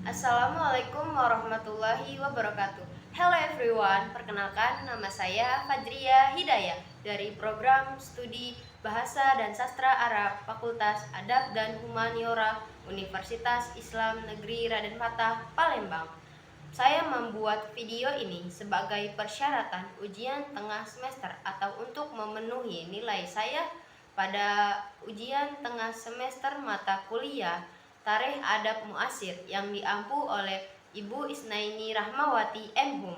Assalamualaikum warahmatullahi wabarakatuh. Hello everyone, perkenalkan nama saya Fajria Hidayah dari program studi Bahasa dan Sastra Arab Fakultas Adab dan Humaniora Universitas Islam Negeri Raden Fatah, Palembang. Saya membuat video ini sebagai persyaratan ujian tengah semester atau untuk memenuhi nilai saya pada ujian tengah semester mata kuliah Tarikh Adab Muasir yang diampu oleh Ibu Isnaini Rahmawati MHum.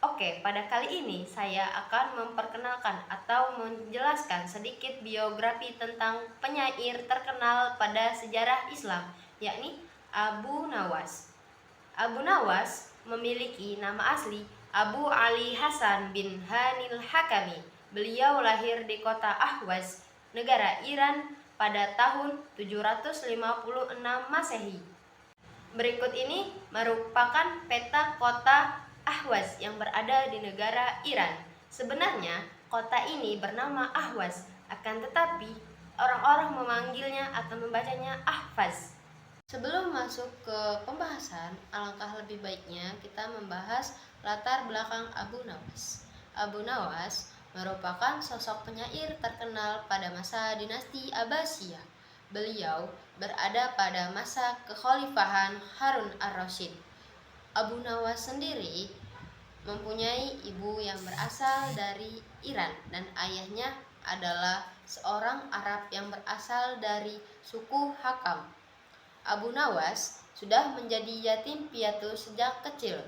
Oke, pada kali ini saya akan memperkenalkan atau menjelaskan sedikit biografi tentang penyair terkenal pada sejarah Islam, yakni Abu Nawas. Abu Nawas memiliki nama asli Abu Ali Hasan bin Hanil Hakami. Beliau lahir di kota Ahwaz, negara Iran pada tahun 756 Masehi. Berikut ini merupakan peta kota Ahwaz yang berada di negara Iran. Sebenarnya kota ini bernama Ahwaz, akan tetapi orang-orang memanggilnya atau membacanya Ahvaz. Sebelum masuk ke pembahasan, alangkah lebih baiknya kita membahas latar belakang Abu Nawas. Abu Nawas merupakan sosok penyair terkenal pada masa dinasti Abbasiyah. Beliau berada pada masa kekhalifahan Harun ar-Rasyid. Abu Nawas sendiri mempunyai ibu yang berasal dari Iran dan ayahnya adalah seorang Arab yang berasal dari suku Hakam. Abu Nawas sudah menjadi yatim piatu sejak kecil.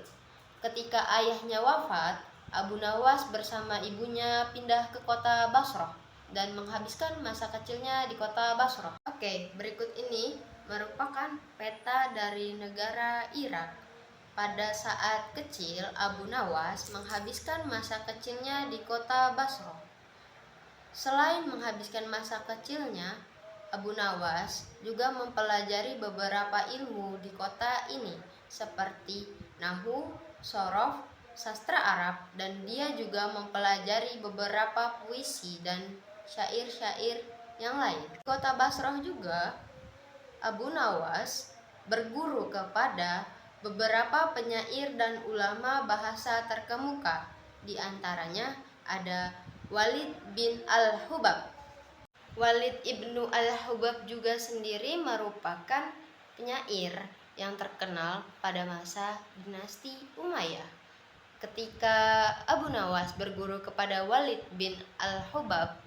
Ketika ayahnya wafat, Abu Nawas bersama ibunya pindah ke kota Basrah dan menghabiskan masa kecilnya di kota Basrah. Oke, berikut ini merupakan peta dari negara Irak. Pada saat kecil, Abu Nawas menghabiskan masa kecilnya di kota Basrah. Selain menghabiskan masa kecilnya, Abu Nawas juga mempelajari beberapa ilmu di kota ini seperti Nahwu, Shorof, sastra Arab, dan dia juga mempelajari beberapa puisi dan syair-syair yang lain. Di kota Basrah juga Abu Nawas berguru kepada beberapa penyair dan ulama bahasa terkemuka. Di antaranya ada Walid bin Al-Hubab. Walid ibnu Al-Hubab juga sendiri merupakan penyair yang terkenal pada masa dinasti Umayyah. Ketika Abu Nawas berguru kepada Walid bin Al-Hubab,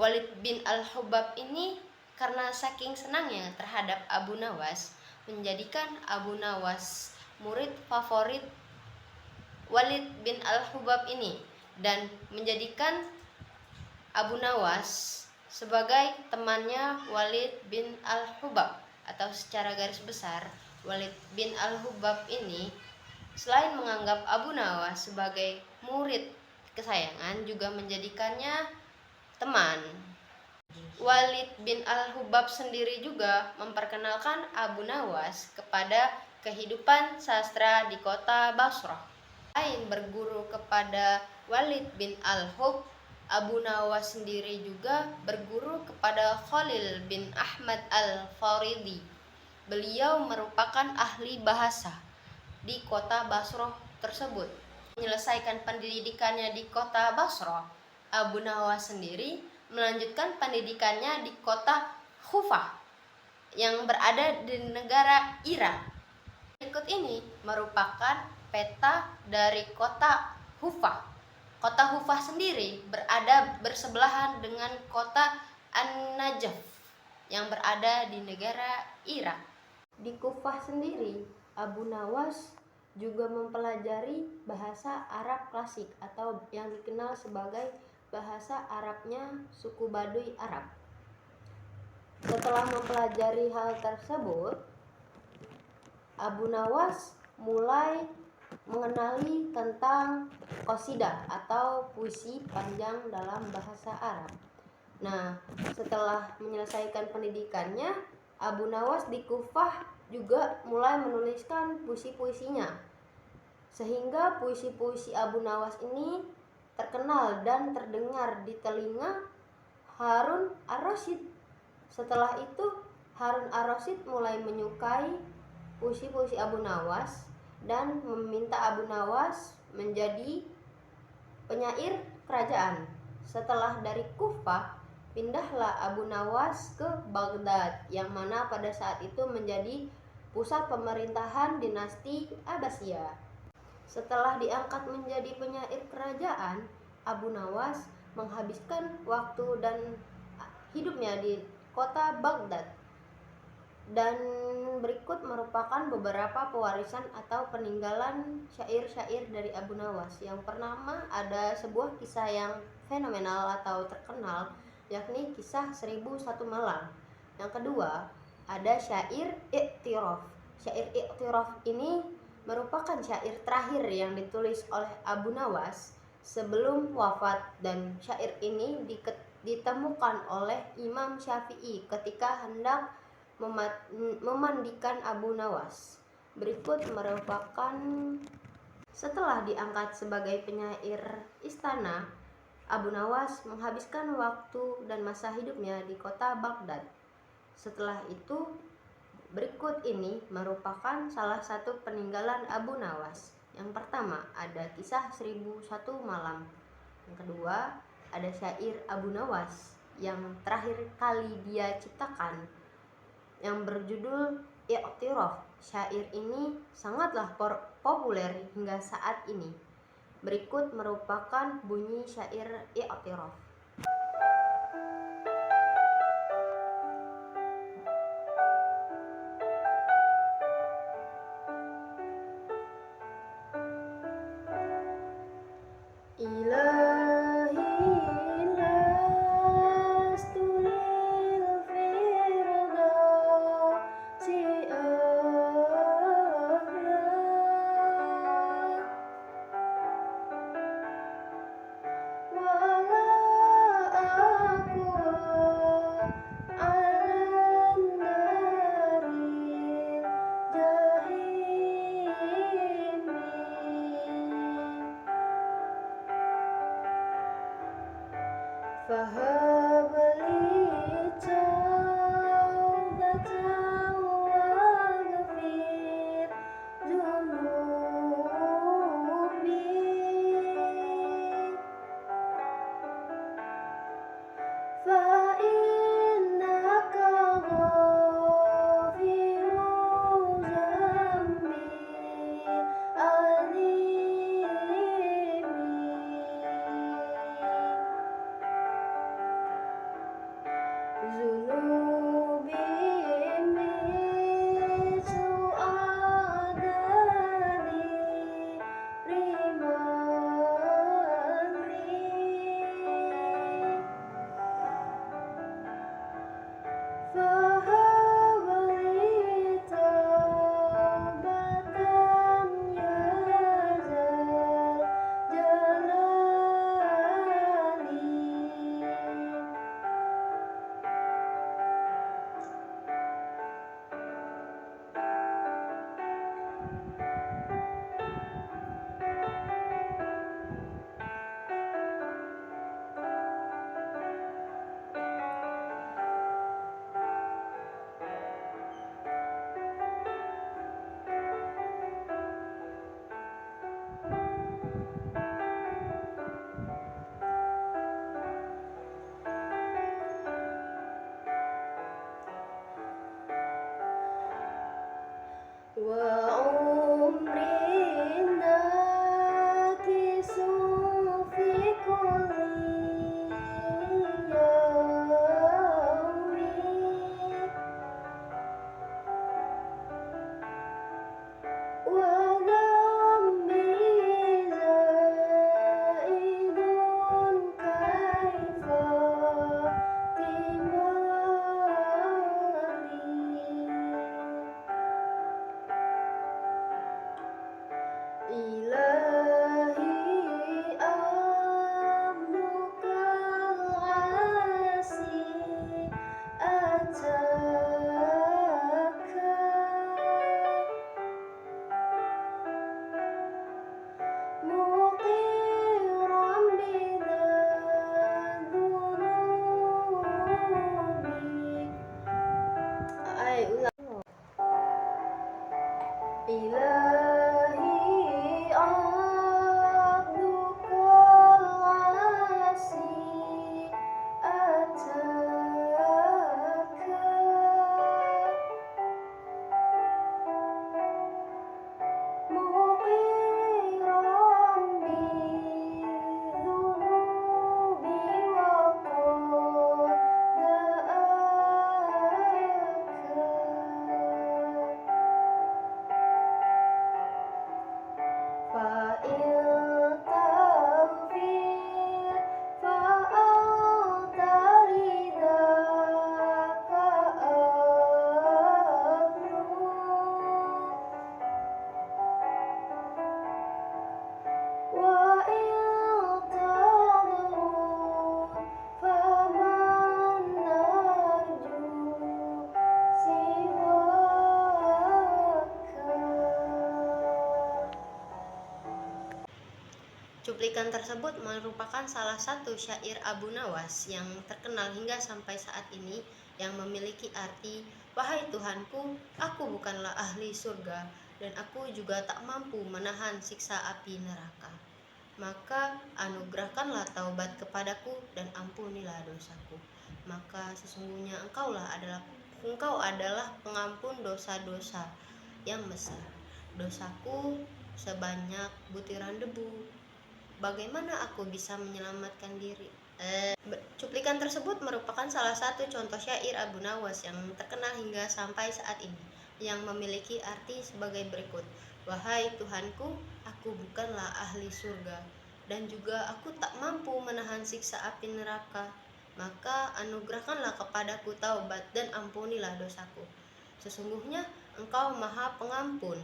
Walid bin Al-Hubab ini karena saking senangnya terhadap Abu Nawas, menjadikan Abu Nawas murid favorit Walid bin Al-Hubab ini dan menjadikan Abu Nawas sebagai temannya Walid bin Al-Hubab, atau secara garis besar Walid bin Al-Hubab ini selain menganggap Abu Nawas sebagai murid kesayangan, juga menjadikannya teman. Walid bin Al-Hubab sendiri juga memperkenalkan Abu Nawas kepada kehidupan sastra di kota Basrah. Selain berguru kepada Walid bin Al-Hubab, Abu Nawas sendiri juga berguru kepada Khalil bin Ahmad Al-Faridi. Beliau merupakan ahli bahasa di kota Basrah tersebut. Menyelesaikan pendidikannya di kota Basrah, Abu Nawas sendiri melanjutkan pendidikannya di kota Kufah yang berada di negara Irak. Berikut ini merupakan peta dari kota Kufah. Kota Kufah sendiri berada bersebelahan dengan kota An-Najaf yang berada di negara Irak. Di Kufah sendiri, Abu Nawas juga mempelajari bahasa Arab klasik atau yang dikenal sebagai bahasa Arabnya suku Baduy Arab. Setelah mempelajari hal tersebut, Abu Nawas mulai mengenali tentang qasidah atau puisi panjang dalam bahasa Arab. Nah, setelah menyelesaikan pendidikannya, Abu Nawas di Kufah juga mulai menuliskan puisi-puisinya, sehingga puisi-puisi Abu Nawas ini terkenal dan terdengar di telinga Harun ar-Rasyid. Setelah itu Harun ar-Rasyid mulai menyukai puisi-puisi Abu Nawas dan meminta Abu Nawas menjadi penyair kerajaan. Setelah dari Kufah, pindahlah Abu Nawas ke Baghdad, yang mana pada saat itu menjadi pusat pemerintahan dinasti Abbasiyah. Setelah diangkat menjadi penyair kerajaan, Abu Nawas menghabiskan waktu dan hidupnya di kota Baghdad. Dan berikut merupakan beberapa pewarisan atau peninggalan syair-syair dari Abu Nawas. Yang pertama, ada sebuah kisah yang fenomenal atau terkenal, yakni kisah 1001 Malam. Yang kedua, ada syair I'tiraf. Syair I'tiraf ini merupakan syair terakhir yang ditulis oleh Abu Nawas sebelum wafat, dan syair ini ditemukan oleh Imam Syafi'i ketika hendak memandikan Abu Nawas. Berikut merupakan setelah diangkat sebagai penyair istana, Abu Nawas menghabiskan waktu dan masa hidupnya di kota Baghdad. Setelah itu, berikut ini merupakan salah satu peninggalan Abu Nawas. Yang pertama, ada kisah 1001 Malam. Yang kedua, ada syair Abu Nawas yang terakhir kali dia ciptakan, yang berjudul I'tiraf. Syair ini sangatlah populer hingga saat ini. Berikut merupakan bunyi syair I'tiraf. فهب لي توبة واغفر ذنوبي فإنك غافر ذنبي أليم. ذنوبي مثل أعدادي رمالي فهب لي توبة يا ذا الجلال. وعمري ناكس في كل يوم وذنبي زائد كيف إلهي عبدك العاصي أتاك مقرا بذنوبي. إلهي عبدك العاصي أتاك مقرا بالذنوب وقد دعاك فإن تغفر فأنت لذاك أهل وإن تغفر فمن نرجو سواك. Cuplikan tersebut merupakan salah satu syair Abu Nawas yang terkenal hingga sampai saat ini, yang memiliki arti, "Wahai Tuhanku, aku bukanlah ahli surga dan aku juga tak mampu menahan siksa api neraka. Maka anugerahkanlah taubat kepadaku dan ampunilah dosaku. Maka sesungguhnya Engkau adalah pengampun dosa-dosa yang besar. Dosaku sebanyak butiran debu. Bagaimana aku bisa menyelamatkan diri?" Cuplikan tersebut merupakan salah satu contoh syair Abu Nawas yang terkenal hingga sampai saat ini, yang memiliki arti sebagai berikut. "Wahai Tuhanku, aku bukanlah ahli surga dan juga aku tak mampu menahan siksa api neraka. Maka anugerahkanlah kepadaku taubat dan ampunilah dosaku. Sesungguhnya Engkau Maha Pengampun.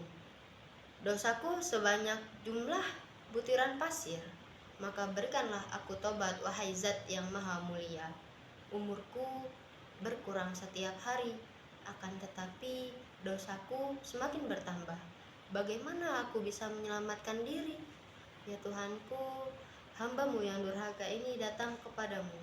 Dosaku sebanyak jumlah butiran pasir. Maka berikanlah aku tobat, wahai Zat yang Maha Mulia. Umurku berkurang setiap hari, akan tetapi dosaku semakin bertambah. Bagaimana aku bisa menyelamatkan diri? Ya Tuhanku, hamba-Mu yang durhaka ini datang kepadamu,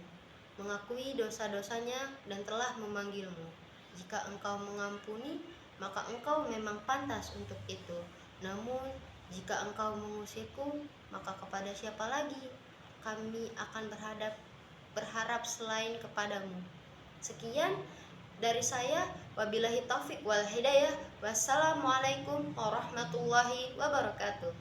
mengakui dosa-dosanya dan telah memanggil-Mu. Jika Engkau mengampuni, maka Engkau memang pantas untuk itu. Namun jika Engkau mengusirku, maka kepada siapa lagi kami akan berharap selain kepadamu." Sekian dari saya, wabillahi taufik wal hidayah. Wassalamualaikum warahmatullahi wabarakatuh.